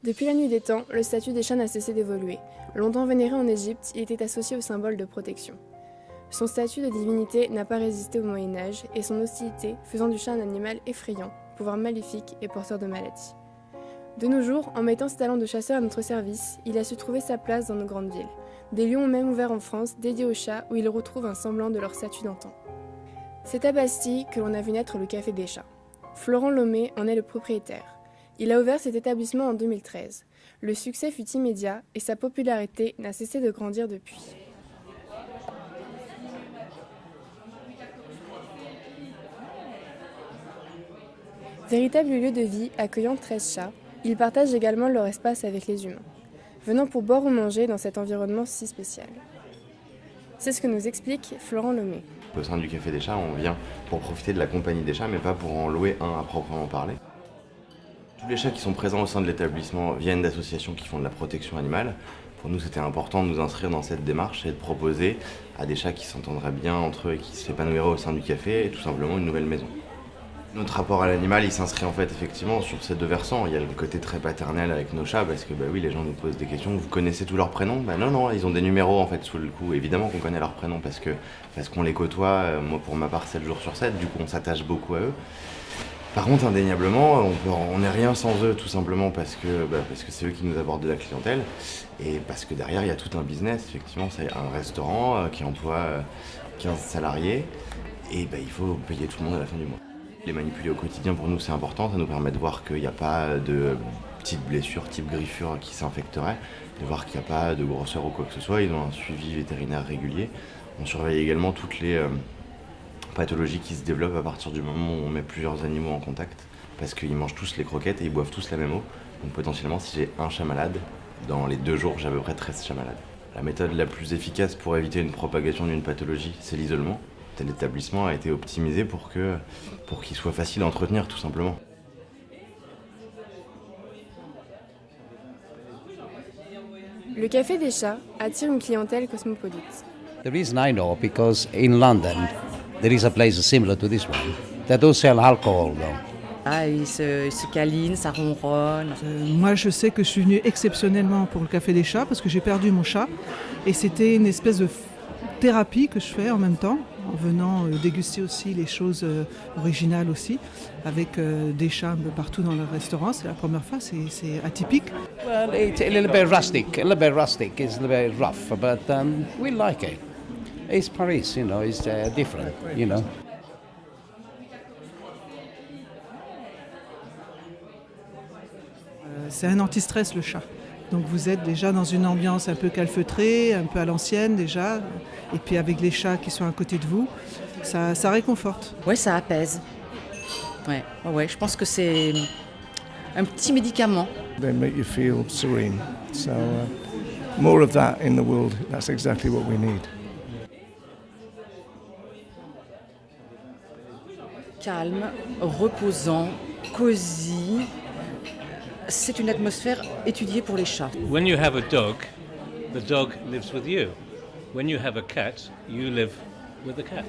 Depuis la nuit des temps, le statut des chats n'a cessé d'évoluer. Longtemps vénéré en Égypte, il était associé au symbole de protection. Son statut de divinité n'a pas résisté au Moyen-Âge et son hostilité faisant du chat un animal effrayant, pouvoir maléfique et porteur de maladies. De nos jours, en mettant ses talents de chasseur à notre service, il a su trouver sa place dans nos grandes villes. Des lieux ont même ouvert en France dédiés aux chats où ils retrouvent un semblant de leur statut d'antan. C'est à Bastille que l'on a vu naître le Café des Chats. Florent Lomé en est le propriétaire. Il a ouvert cet établissement en 2013. Le succès fut immédiat et sa popularité n'a cessé de grandir depuis. Véritable lieu de vie accueillant 13 chats, ils partagent également leur espace avec les humains, venant pour boire ou manger dans cet environnement si spécial. C'est ce que nous explique Florent Lomé. Au sein du Café des Chats, on vient pour profiter de la compagnie des chats, mais pas pour en louer un à proprement parler. Tous les chats qui sont présents au sein de l'établissement viennent d'associations qui font de la protection animale. Pour nous, c'était important de nous inscrire dans cette démarche et de proposer à des chats qui s'entendraient bien entre eux et qui s'épanouiraient au sein du café, tout simplement une nouvelle maison. Notre rapport à l'animal, il s'inscrit en fait effectivement sur ces deux versants. Il y a le côté très paternel avec nos chats parce que oui, les gens nous posent des questions. Vous connaissez tous leurs prénoms ? Non, ils ont des numéros en fait sous le cou. Évidemment qu'on connaît leurs prénoms parce qu'on les côtoie. Moi pour ma part 7 jours sur 7, du coup on s'attache beaucoup à eux. Par contre, indéniablement, on n'est rien sans eux, tout simplement parce que c'est eux qui nous abordent de la clientèle et parce que derrière il y a tout un business. Effectivement, c'est un restaurant qui emploie 15 salariés et il faut payer tout le monde à la fin du mois. Les manipuler au quotidien, pour nous, c'est important. Ça nous permet de voir qu'il n'y a pas de petites blessures type griffure qui s'infecteraient, de voir qu'il n'y a pas de grosseur ou quoi que ce soit. Ils ont un suivi vétérinaire régulier. On surveille également toutes les pathologies qui se développent à partir du moment où on met plusieurs animaux en contact, parce qu'ils mangent tous les croquettes et ils boivent tous la même eau. Donc potentiellement, si j'ai un chat malade, dans les 2 jours, j'ai à peu près 13 chats malades. La méthode la plus efficace pour éviter une propagation d'une pathologie, c'est l'isolement. L'établissement a été optimisé pour qu'il soit facile à entretenir, tout simplement. Le Café des Chats attire une clientèle cosmopolite. The reason I know, because in London there is a place similar to this one that don't sell alcohol though. Ah, il se câline, ça ronronne. Moi, je sais que je suis venue exceptionnellement pour le Café des Chats parce que j'ai perdu mon chat et c'était une espèce de thérapie que je fais en même temps, en venant déguster aussi les choses originales aussi, avec des chats un peu partout dans le restaurant. C'est la première fois, c'est atypique. Well, it's a little bit rustic, it's a little bit rough, but we like it. It's Paris, it's different, C'est un anti-stress le chat. Donc vous êtes déjà dans une ambiance un peu calfeutrée, un peu à l'ancienne déjà, et puis avec les chats qui sont à côté de vous, ça réconforte. Ouais, ça apaise. Ouais, je pense que c'est un petit médicament. They make you feel serene. So more of that in the world. That's exactly what we need. Calme, reposant, cosy. C'est une atmosphère étudiée pour les chats. When you have a dog, the dog lives with you. When you have a cat, you live with the cat.